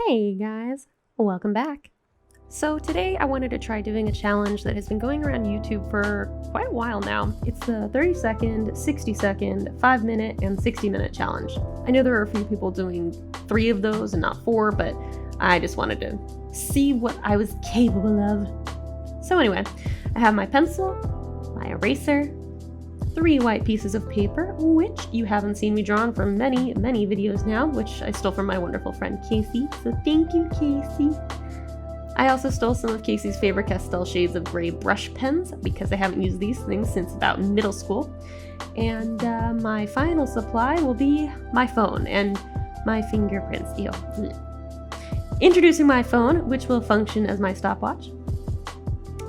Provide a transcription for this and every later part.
Hey guys, welcome back. So today I wanted to try doing a challenge that has been going around YouTube for quite a while now. It's the 30-second, 60-second, 5-minute, and 60-minute challenge. I know there are a few people doing 3 of those and not 4, but I just wanted to see what I was capable of. So anyway, I have my pencil, my eraser, 3 white pieces of paper, which you haven't seen me draw on for many videos now, which I stole from my wonderful friend Casey, so thank you, Casey. I also stole some of Casey's favorite pastel shades of gray brush pens, because I haven't used these things since about middle school. And my final supply will be my phone and my fingerprints. Ew. Introducing my phone, which will function as my stopwatch.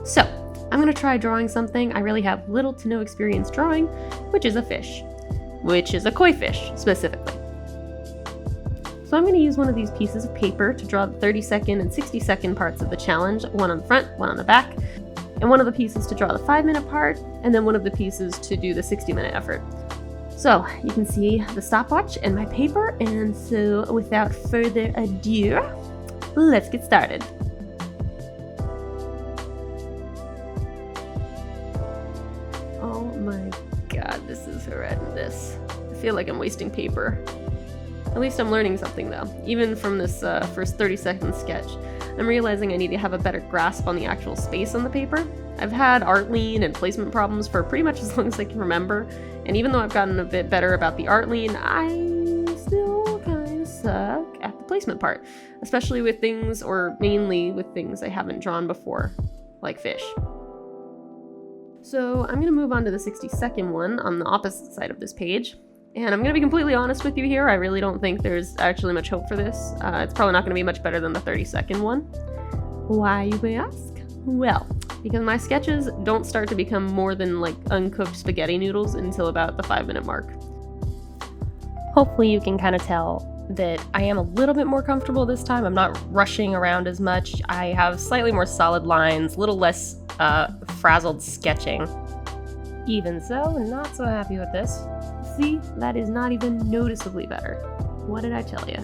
So, I'm going to try drawing something I really have little to no experience drawing, which is a fish. Which is a koi fish, specifically. So I'm going to use one of these pieces of paper to draw the 30-second and 60-second parts of the challenge, one on the front, one on the back, and one of the pieces to draw the 5-minute part, and then one of the pieces to do the 60-minute effort. So you can see the stopwatch and my paper, and so without further ado, let's get started. Oh my god, this is horrendous. I feel like I'm wasting paper. At least I'm learning something though. Even from this first 30-second sketch, I'm realizing I need to have a better grasp on the actual space on the paper. I've had art lean and placement problems for pretty much as long as I can remember, and even though I've gotten a bit better about the art lean, I still kind of suck at the placement part, especially with things, or mainly with things I haven't drawn before, like fish. So I'm going to move on to the 60-second one on the opposite side of this page. And I'm going to be completely honest with you here, I really don't think there's actually much hope for this. It's probably not going to be much better than the 30-second one. Why, you may ask? Well, because my sketches don't start to become more than like uncooked spaghetti noodles until about the 5-minute mark. Hopefully you can kind of tell that I am a little bit more comfortable this time. I'm not rushing around as much. I have slightly more solid lines, a little less frazzled sketching. Even so, not so happy with this. See, that is not even noticeably better. What did I tell you?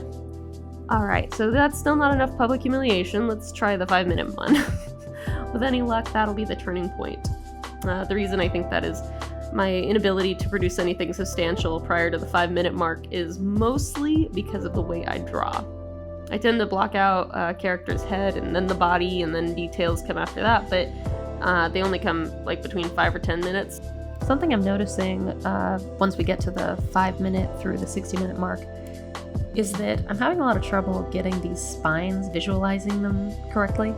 Alright, so that's still not enough public humiliation. Let's try the 5-minute one. With any luck, that'll be the turning point. The reason I think that is my inability to produce anything substantial prior to the 5-minute mark is mostly because of the way I draw. I tend to block out a character's head and then the body and then details come after that, but they only come like between 5 or 10 minutes. Something I'm noticing once we get to the 5-minute through the 60-minute mark is that I'm having a lot of trouble getting these spines, visualizing them correctly.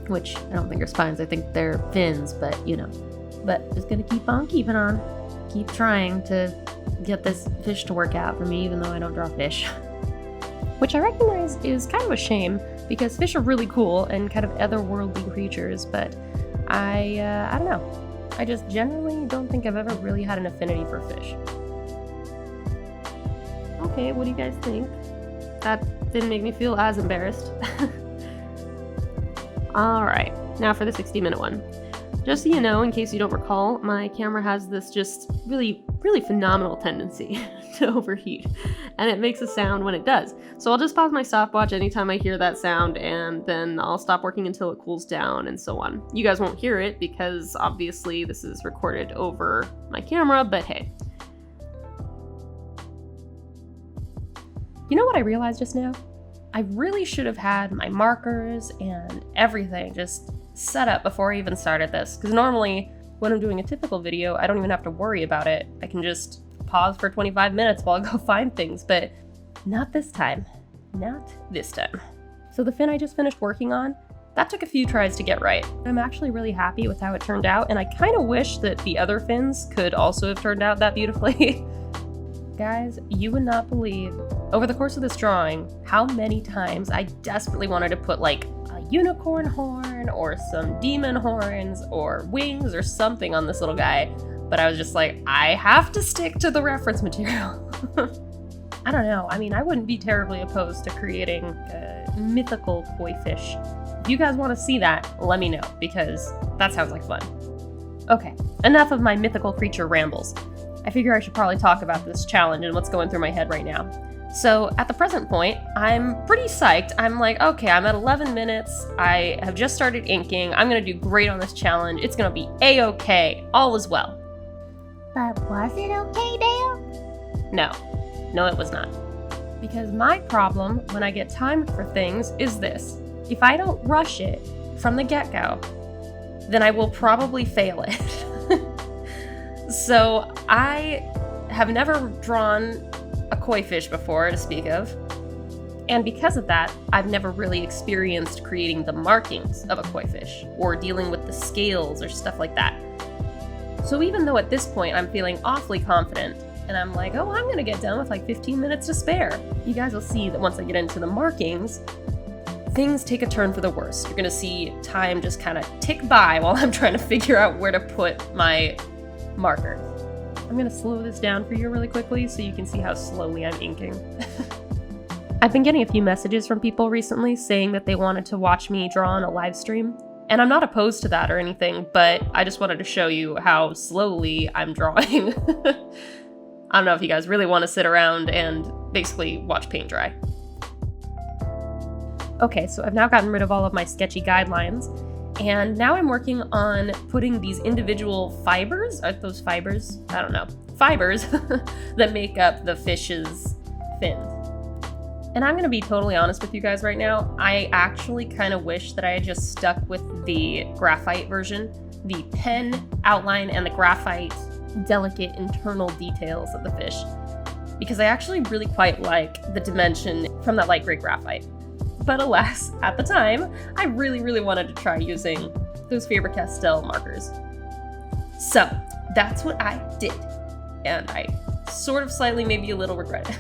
Which I don't think are spines, I think they're fins, but you know. But just gonna keep on keeping on. Keep trying to get this fish to work out for me, even though I don't draw fish. Which I recognize is kind of a shame, because fish are really cool and kind of otherworldly creatures, but I don't know. I just generally don't think I've ever really had an affinity for fish. Okay, what do you guys think? That didn't make me feel as embarrassed. Alright, now for the 60-minute one. Just so you know, in case you don't recall, my camera has this just really phenomenal tendency to overheat, and it makes a sound when it does. So I'll just pause my stopwatch anytime I hear that sound, and then I'll stop working until it cools down, and so on. You guys won't hear it because obviously this is recorded over my camera, but hey. You know what I realized just now? I really should have had my markers and everything just set up before I even started this, because normally when I'm doing a typical video, I don't even have to worry about it. I can just pause for 25 minutes while I go find things, but not this time. Not this time. So the fin I just finished working on, that took a few tries to get right. I'm actually really happy with how it turned out, and I kind of wish that the other fins could also have turned out that beautifully. Guys, you would not believe, over the course of this drawing, how many times I desperately wanted to put like a unicorn horn or some demon horns or wings or something on this little guy, but I was just like, I have to stick to the reference material. I don't know, I mean, I wouldn't be terribly opposed to creating a mythical koi fish. If you guys want to see that, let me know, because that sounds like fun. Okay, enough of my mythical creature rambles. I figure I should probably talk about this challenge and what's going through my head right now. So at the present point, I'm pretty psyched. I'm like, okay, I'm at 11 minutes. I have just started inking. I'm gonna do great on this challenge. It's gonna be A-okay. All is well. But was it okay, Dale? No, it was not. Because my problem when I get timed for things is this. If I don't rush it from the get-go, then I will probably fail it. So I have never drawn a koi fish before to speak of, and because of that, I've never really experienced creating the markings of a koi fish or dealing with the scales or stuff like that. So even though at this point I'm feeling awfully confident and I'm like, oh, I'm gonna get done with like 15 minutes to spare, you guys will see that once I get into the markings, things take a turn for the worse. You're gonna see time just kind of tick by while I'm trying to figure out where to put my marker. I'm gonna slow this down for you really quickly so you can see how slowly I'm inking. I've been getting a few messages from people recently saying that they wanted to watch me draw on a live stream, and I'm not opposed to that or anything, but I just wanted to show you how slowly I'm drawing. I don't know if you guys really want to sit around and basically watch paint dry. Okay, so I've now gotten rid of all of my sketchy guidelines, and now I'm working on putting these individual fibers, are those fibers? I don't know. Fibers that make up the fish's fins. And I'm gonna be totally honest with you guys right now. I actually kind of wish that I had just stuck with the graphite version, the pen outline and the graphite delicate internal details of the fish, because I actually really quite like the dimension from that light gray graphite. But alas, at the time, I really wanted to try using those Faber-Castell markers. So that's what I did, and I sort of slightly, maybe a little regret it.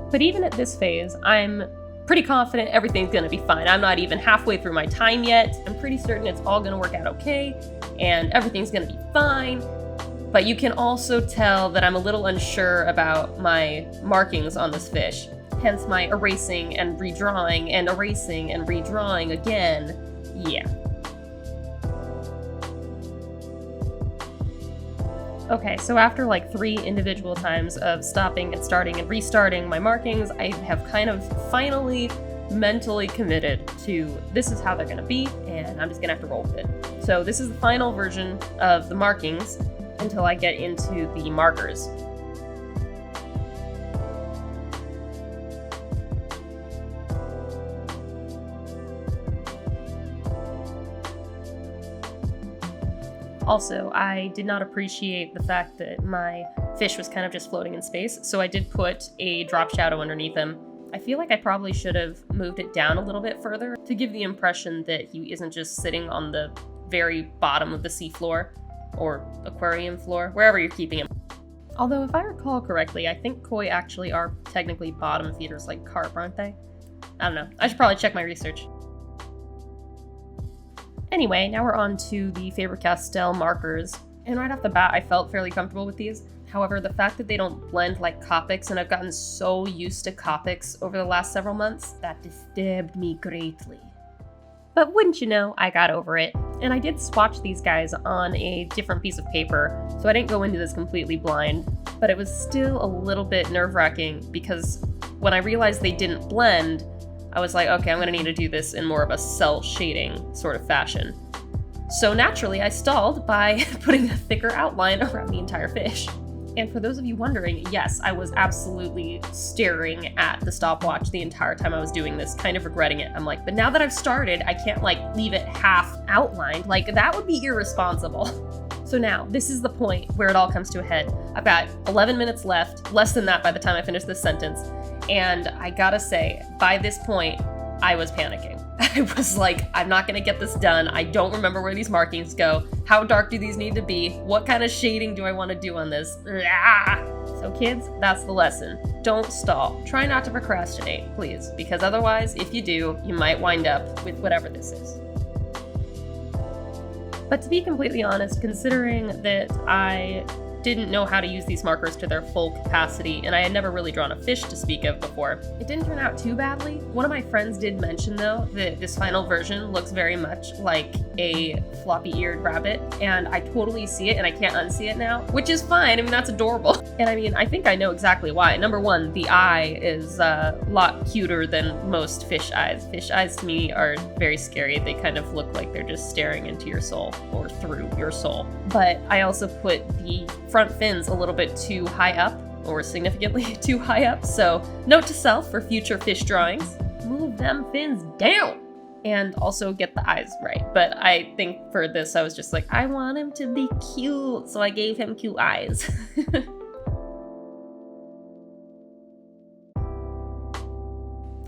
But even at this phase, I'm pretty confident everything's gonna be fine. I'm not even halfway through my time yet. I'm pretty certain it's all gonna work out okay, and everything's gonna be fine. But you can also tell that I'm a little unsure about my markings on this fish. Hence my erasing and redrawing and erasing and redrawing again. Yeah. Okay, so after like 3 individual times of stopping and starting and restarting my markings, I have kind of finally mentally committed to this is how they're gonna be, and I'm just gonna have to roll with it. So this is the final version of the markings until I get into the markers. Also, I did not appreciate the fact that my fish was kind of just floating in space, so I did put a drop shadow underneath him. I feel like I probably should have moved it down a little bit further to give the impression that he isn't just sitting on the very bottom of the seafloor or aquarium floor, wherever you're keeping him. Although if I recall correctly, I think koi actually are technically bottom feeders like carp, aren't they? I don't know. I should probably check my research. Anyway, now we're on to the Faber-Castell markers, and right off the bat I felt fairly comfortable with these. However, the fact that they don't blend like Copics, and I've gotten so used to Copics over the last several months, that disturbed me greatly. But wouldn't you know, I got over it, and I did swatch these guys on a different piece of paper, so I didn't go into this completely blind, but it was still a little bit nerve-wracking because when I realized they didn't blend, I was like, okay, I'm gonna need to do this in more of a cell shading sort of fashion. So naturally, I stalled by putting a thicker outline around the entire fish. And for those of you wondering, yes, I was absolutely staring at the stopwatch the entire time I was doing this, kind of regretting it. I'm like, but now that I've started, I can't like leave it half outlined. Like that would be irresponsible. So now, this is the point where it all comes to a head. I've got 11 minutes left, less than that by the time I finish this sentence. And I gotta say, by this point, I was panicking. I was like, I'm not gonna get this done. I don't remember where these markings go. How dark do these need to be? What kind of shading do I want to do on this? So kids, that's the lesson. Don't stall. Try not to procrastinate, please, because otherwise, if you do, you might wind up with whatever this is. But to be completely honest, considering that I didn't know how to use these markers to their full capacity, and I had never really drawn a fish to speak of before, it didn't turn out too badly. One of my friends did mention, though, that this final version looks very much like a floppy-eared rabbit, and I totally see it and I can't unsee it now, which is fine. I mean, that's adorable. And I mean, I think I know exactly why. Number one, the eye is a lot cuter than most fish eyes. Fish eyes to me are very scary. They kind of look like they're just staring into your soul or through your soul. But I also put the front fins a little bit too high up, or significantly too high up. So note to self for future fish drawings, move them fins down and also get the eyes right. But I think for this, I was just like, I want him to be cute. So I gave him cute eyes.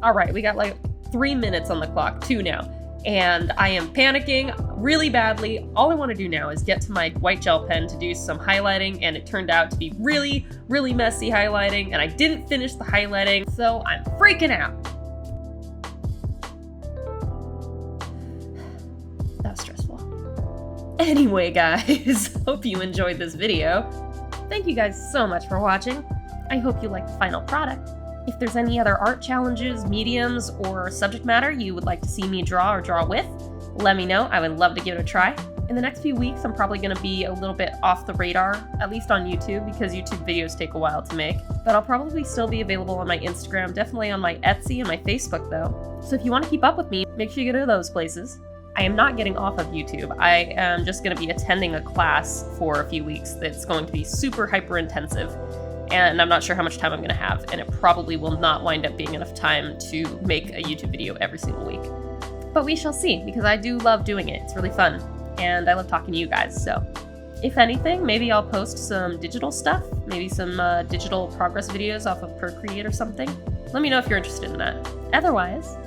All right, we got like 3 minutes on the clock, 2 now. And I am panicking really badly. All I want to do now is get to my white gel pen to do some highlighting, and it turned out to be really, really messy highlighting, and I didn't finish the highlighting, so I'm freaking out. That was stressful. Anyway, guys, hope you enjoyed this video. Thank you guys so much for watching. I hope you like the final product. If there's any other art challenges, mediums, or subject matter you would like to see me draw or draw with, let me know. I would love to give it a try. In the next few weeks, I'm probably going to be a little bit off the radar, at least on YouTube, because YouTube videos take a while to make. But I'll probably still be available on my Instagram, definitely on my Etsy and my Facebook though. So if you want to keep up with me, make sure you go to those places. I am not getting off of YouTube. I am just going to be attending a class for a few weeks that's going to be super hyper intensive. And I'm not sure how much time I'm going to have, and it probably will not wind up being enough time to make a YouTube video every single week. But we shall see, because I do love doing it. It's really fun, and I love talking to you guys, so if anything, maybe I'll post some digital stuff, maybe some digital progress videos off of Procreate or something. Let me know if you're interested in that. Otherwise,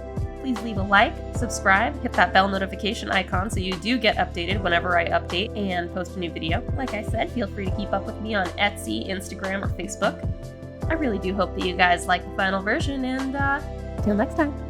please leave a like, subscribe, hit that bell notification icon so you do get updated whenever I update and post a new video. Like I said, feel free to keep up with me on Etsy, Instagram, or Facebook. I really do hope that you guys like the final version, and till next time.